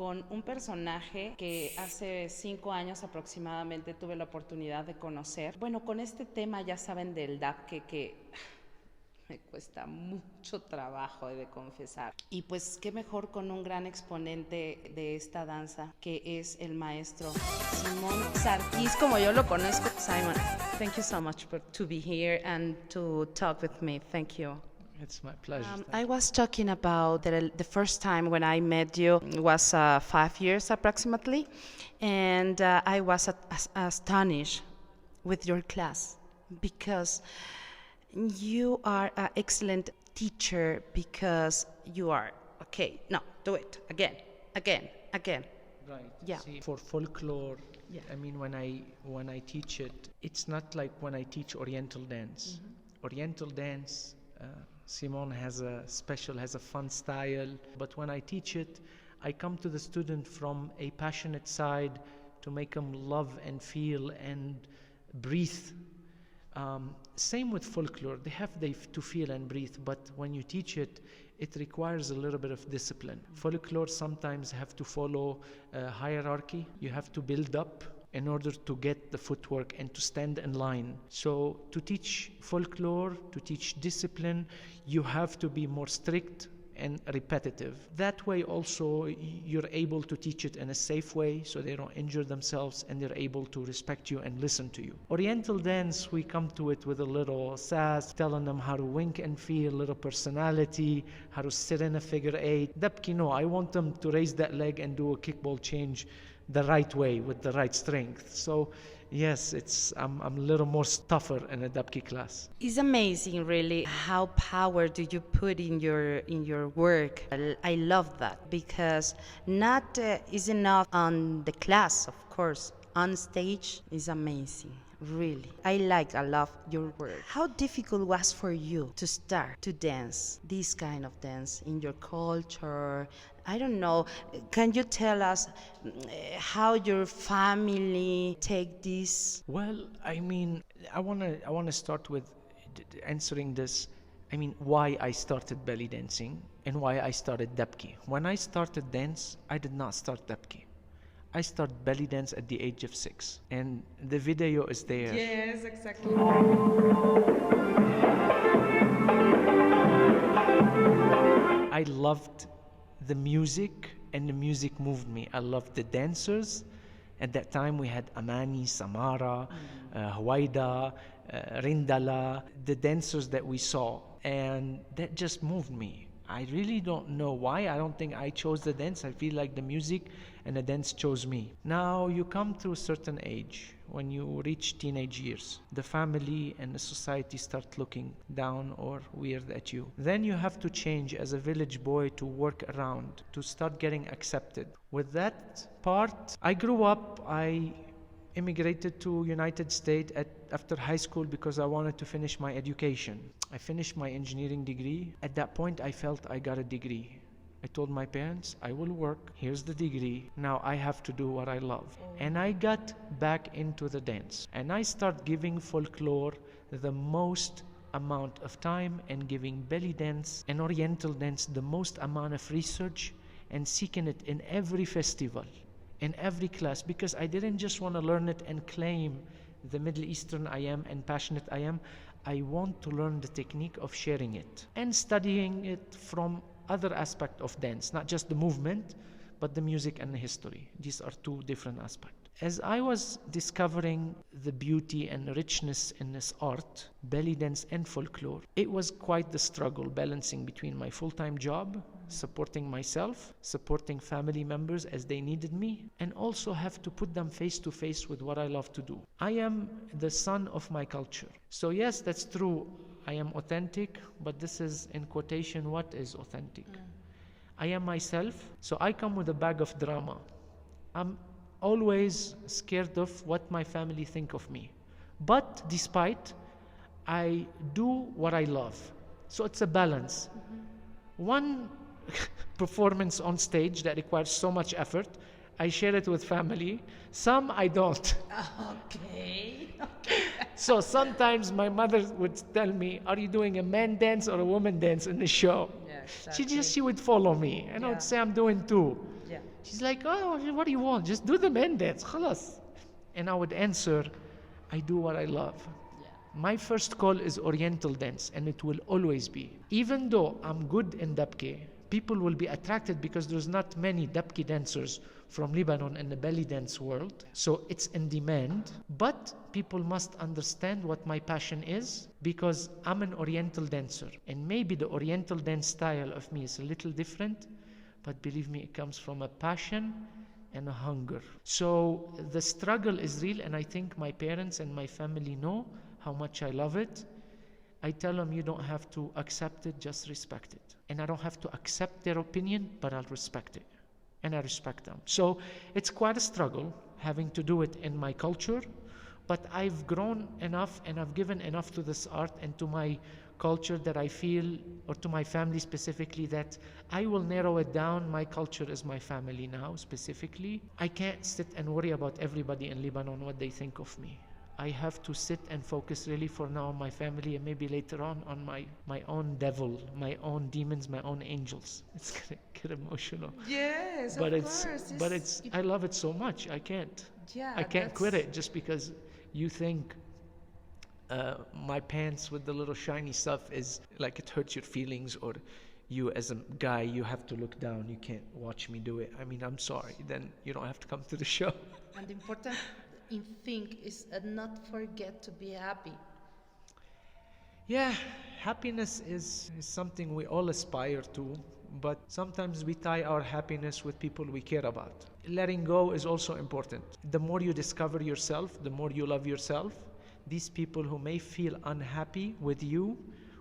con un personaje que hace 5 años aproximadamente tuve la oportunidad de conocer. Bueno, con este tema ya saben del dabke que me cuesta mucho trabajo, he de confesar. Y pues qué mejor con un gran exponente de esta danza que es el maestro Simón Sarkis, como yo lo conozco. Simon, thank you so much to be here and to talk with me. Thank you. It's my pleasure. I was talking about the first time when I met you was 5 years approximately, and I was astonished with your class because you are an excellent teacher because you are, okay, no, do it, again. Right. Yeah. See, for folklore, Yeah. I mean, when I teach it, it's not like when I teach Oriental dance. Oriental dance, Simone has a fun style, but when I teach it, I come to the student from a passionate side to make them love and feel and breathe. Same with folklore, they have to feel and breathe, but when you teach it, it requires a little bit of discipline. Folklore sometimes have to follow a hierarchy. You have to build up in order to get the footwork and to stand in line. So to teach folklore, to teach discipline, you have to be more strict and repetitive. That way also you're able to teach it in a safe way so they don't injure themselves and they're able to respect you and listen to you. Oriental dance, we come to it with a little sass, telling them how to wink and feel, a little personality, how to sit in a figure eight. Dabki, no, I want them to raise that leg and do a kickball change the right way with the right strength. So yes, I'm a little more tougher in a Dabki class. It's amazing, really, how power do you put in your work. I love that because not is enough on the class, of course. On stage is amazing. Really, I love your work. How difficult was for you to start to dance this kind of dance in your culture? I don't know. Can you tell us how your family take this? Well, I mean, I wanna start with answering this. I mean, why I started belly dancing and why I started Dabki. When I started dance, I did not start Dabki. I started belly dance at the age of 6, and the video is there. Yes, exactly. I loved the music, and the music moved me. I loved the dancers. At that time, we had Amani, Samara, Huwaida, Rindala, the dancers that we saw, and that just moved me. I really don't know why. I don't think I chose the dance. I feel like the music and the dance chose me. Now you come to a certain age, when you reach teenage years, the family and the society start looking down or weird at you. Then you have to change as a village boy to work around, to start getting accepted. With that part, I grew up, I immigrated to United States after high school because I wanted to finish my education. I finished my engineering degree. At that point, I felt I got a degree. I told my parents, I will work, here's the degree, now I have to do what I love. And I got back into the dance. And I start giving folklore the most amount of time and giving belly dance and oriental dance the most amount of research and seeking it in every festival, in every class, because I didn't just want to learn it and claim the Middle Eastern I am and passionate I am. I want to learn the technique of sharing it and studying it from other aspect of dance, not just the movement, but the music and the history. These are two different aspects. As I was discovering the beauty and richness in this art, belly dance and folklore, it was quite the struggle balancing between my full-time job, supporting myself, supporting family members as they needed me, and also have to put them face to face with what I love to do. I am the son of my culture. So yes, that's true. I am authentic, but this is in quotation, what is authentic? I am myself, so I come with a bag of drama. I'm always scared of what my family think of me. But despite, I do what I love. So it's a balance. One performance on stage that requires so much effort, I share it with family. Some I don't. Okay. So sometimes my mother would tell me, are you doing a man dance or a woman dance in the show? Yeah, exactly. She would follow me and I would say I'm doing two. Yeah. She's like, oh, what do you want? Just do the men dance, khalas. And I would answer, I do what I love. My first call is Oriental dance, and it will always be. Even though I'm good in dabke, people will be attracted because there's not many dabke dancers from Lebanon in the belly dance world. So it's in demand, but people must understand what my passion is, because I'm an Oriental dancer. And maybe the Oriental dance style of me is a little different, but believe me, it comes from a passion and a hunger. So the struggle is real, and I think my parents and my family know how much I love it. I tell them, you don't have to accept it, just respect it. And I don't have to accept their opinion, but I'll respect it. And I respect them. So it's quite a struggle having to do it in my culture, but I've grown enough and I've given enough to this art and to my culture that I feel, or to my family specifically, that I will narrow it down. My culture is my family now, specifically. I can't sit and worry about everybody in Lebanon, what they think of me. I have to sit and focus really for now on my family, and maybe later on my own devil, my own demons, my own angels. It's gonna get emotional. Yes, But of it's course. but it's I love it so much. I can't quit it just because you think my pants with the little shiny stuff is like it hurts your feelings, or you as a guy, you have to look down, you can't watch me do it. I mean, I'm sorry, then you don't have to come to the show. And the important thing is not forget to be happy. Yeah, happiness is something we all aspire to, but sometimes we tie our happiness with people we care about. Letting go is also important. The more you discover yourself, the more you love yourself. These people who may feel unhappy with you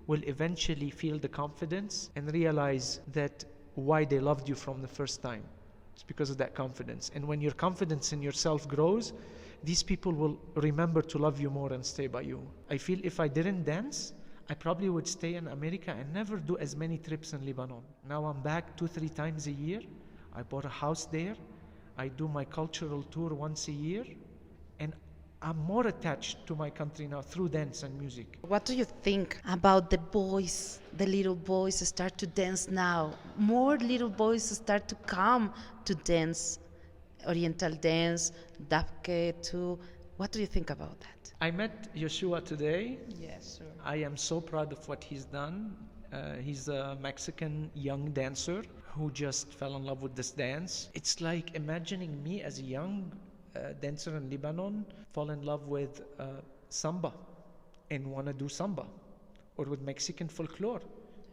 will eventually feel the confidence and realize that why they loved you from the first time. It's because of that confidence. And when your confidence in yourself grows, these people will remember to love you more and stay by you. I feel if I didn't dance, I probably would stay in America and never do as many trips in Lebanon. Now I'm back 2-3 times a year. I bought a house there. I do my cultural tour once a year. And I'm more attached to my country now through dance and music. What do you think about the boys, the little boys start to dance now? More little boys start to come to dance, Oriental dance, dabke too. What do you think about that? I met Yeshua today. Yes, sir. I am so proud of what he's done. He's a Mexican young dancer who just fell in love with this dance. It's like imagining me as a young dancer in Lebanon fall in love with samba and want to do samba, or with Mexican folklore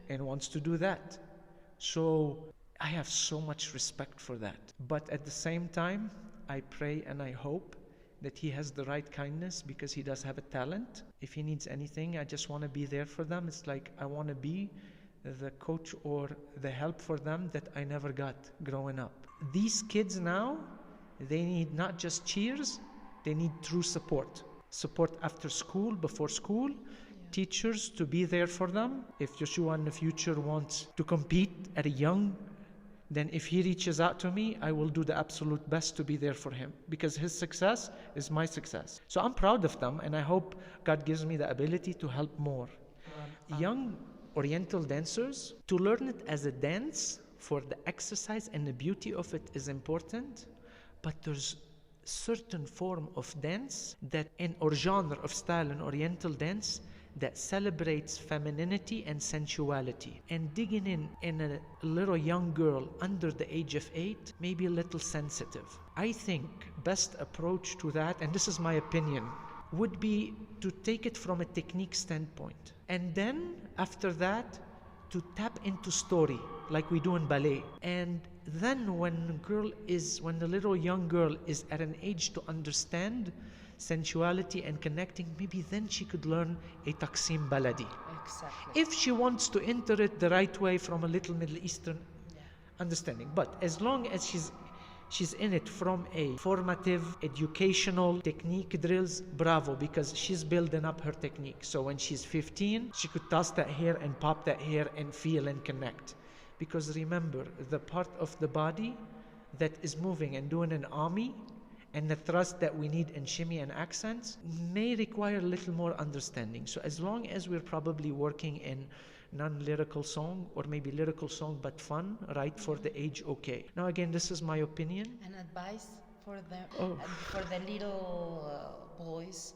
and wants to do that. So I have so much respect for that. But at the same time, I pray and I hope that he has the right kindness, because he does have a talent. If he needs anything, I just want to be there for them. It's like I want to be the coach or the help for them that I never got growing up. These kids now, they need not just cheers, they need true support. Support after school, before school, teachers to be there for them. If Joshua in the future wants to compete at a young, then if he reaches out to me, I will do the absolute best to be there for him, because his success is my success. So I'm proud of them, and I hope God gives me the ability to help more. Young Oriental dancers, to learn it as a dance for the exercise and the beauty of it is important, but there's certain form of dance that or genre of style in Oriental dance that celebrates femininity and sensuality. And digging in a little young girl under the age of 8 may be a little sensitive. I think best approach to that, and this is my opinion, would be to take it from a technique standpoint. And then after that, to tap into story like we do in ballet. And then when the little young girl is at an age to understand sensuality and connecting, maybe then she could learn a Taqsim Baladi. Exactly. If she wants to enter it the right way from a little Middle Eastern understanding. But as long as she's in it from a formative, educational technique drills, bravo, because she's building up her technique. So when she's 15, she could toss that hair and pop that hair and feel and connect. Because remember, the part of the body that is moving and doing an army and the thrust that we need in shimmy and accents may require a little more understanding. So as long as we're probably working in non-lyrical song, or maybe lyrical song but fun, right for the age okay. Now again, this is my opinion. An advice for them, Oh. for the little boys.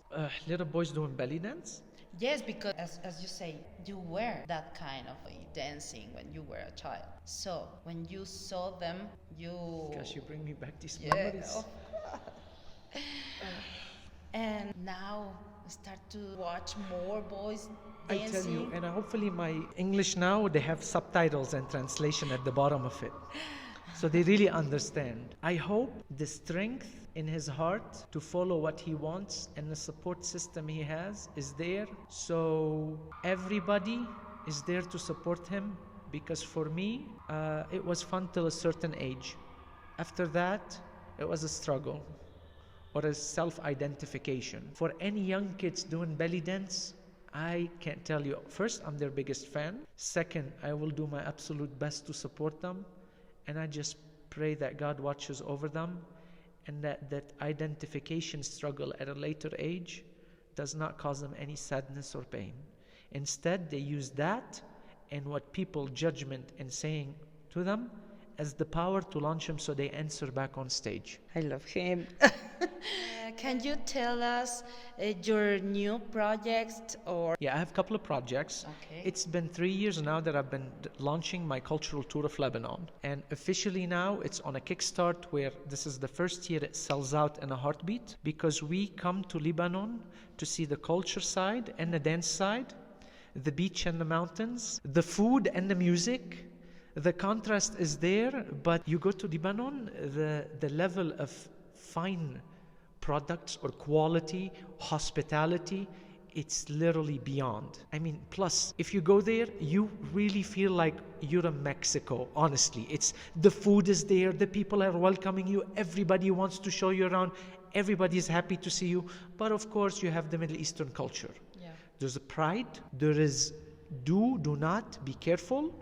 Little boys doing belly dance? Yes, because as you say, you were that kind of dancing when you were a child. So when you saw them, you. Gosh, you bring me back these Yeah. memories. And now start to watch more boys I dancing. tell you, and hopefully my English now, they have subtitles and translation at the bottom of it. So they really understand. I hope the strength in his heart to follow what he wants and the support system he has is there. So everybody is there to support him, because for me, it was fun till a certain age. After that, it was a struggle or a self-identification. For any young kids doing belly dance, I can't tell you. First, I'm their biggest fan. Second, I will do my absolute best to support them. And I just pray that God watches over them, and that identification struggle at a later age does not cause them any sadness or pain. Instead, they use that and what people judgment and saying to them as the power to launch them, so they answer back on stage. I love him. Can you tell us your new projects or? Yeah, I have a couple of projects. Okay. It's been 3 years now that I've been launching my cultural tour of Lebanon. And officially now it's on a kickstart where this is the first year it sells out in a heartbeat, because we come to Lebanon to see the culture side and the dance side, the beach and the mountains, the food and the music. The contrast is there, but you go to Lebanon, the level of fine products or quality, hospitality, it's literally beyond. I mean, plus, if you go there, you really feel like you're in Mexico, honestly. It's the food is there, the people are welcoming you, everybody wants to show you around, everybody is happy to see you. But of course, you have the Middle Eastern culture. Yeah. There's a pride, there is do not, be careful.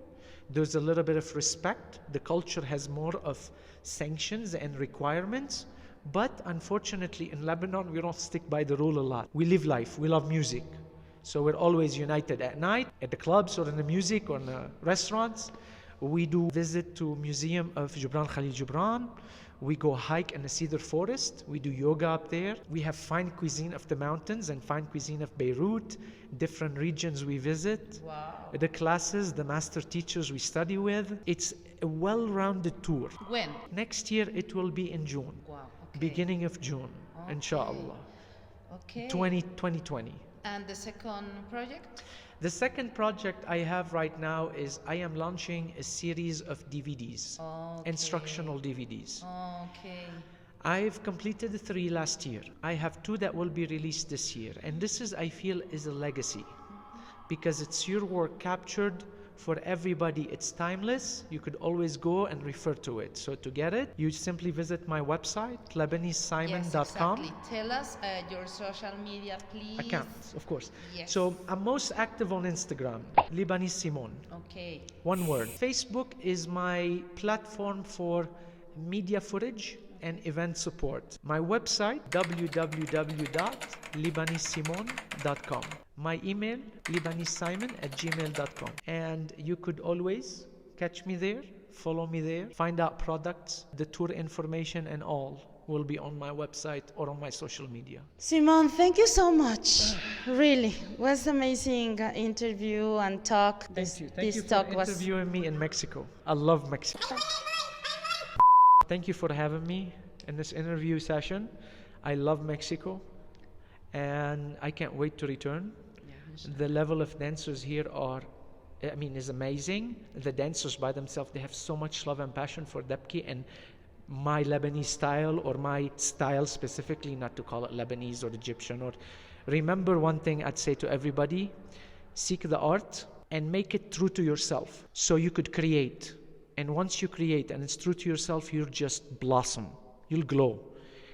There's a little bit of respect. The culture has more of sanctions and requirements. But unfortunately, in Lebanon, we don't stick by the rule a lot. We live life. We love music. So we're always united at night, at the clubs or in the music or in the restaurants. We do visit to Museum of Gibran Khalil Gibran. We go hike in the cedar forest. We do yoga up there. We have fine cuisine of the mountains and fine cuisine of Beirut. Different regions we visit. Wow. The classes, the master teachers we study with. It's a well-rounded tour. When? Next year it will be in June. Wow. Okay. Beginning of June, Okay. inshallah. Okay. 2020. And the second project? The second project I have right now is I am launching a series of DVDs, Okay. instructional DVDs. Okay. I've completed 3 last year. I have 2 that will be released this year. And this is, I feel, is a legacy, because it's your work captured for everybody. It's timeless. You could always go and refer to it. So to get it, you simply visit my website, LebaneseSimon.com. Yes, exactly. Tell us your social media, please. Accounts, of course. Yes. So I'm most active on Instagram, Lebanese Simon. Okay. One word. Facebook is my platform for media footage and event support. My website, www.libanesesimon.com. My email, libanesimon@gmail.com. And you could always catch me there, follow me there, find out products, the tour information and all will be on my website or on my social media. Simon, thank you so much. Really, was amazing interview and talk. Thank you. This Thank you for talk was. interviewing me in Mexico. I love Mexico. Thank you for having me in this interview session. I love Mexico and I can't wait to return. The level of dancers here is amazing. The dancers by themselves, they have so much love and passion for Debki and my Lebanese style, or my style specifically, not to call it Lebanese or Egyptian. Or remember one thing I'd say to everybody: seek the art and make it true to yourself, so you could create. And once you create and it's true to yourself, you'll just blossom, you'll glow.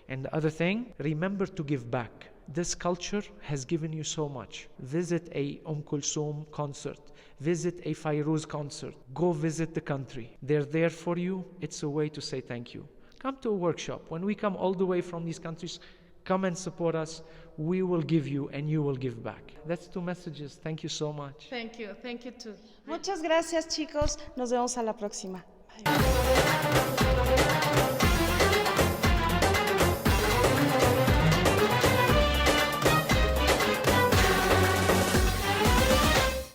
And the other thing, remember to give back. This culture has given you so much. Visit a Kulthum concert. Visit a Fairuz concert. Go visit the country. They're there for you. It's a way to say thank you. Come to a workshop. When we come all the way from these countries, Come and support us. We will give you and you will give back. That's 2 messages. Thank you so much. Thank you too. Muchas gracias, chicos. Nos vemos a la próxima. Bye.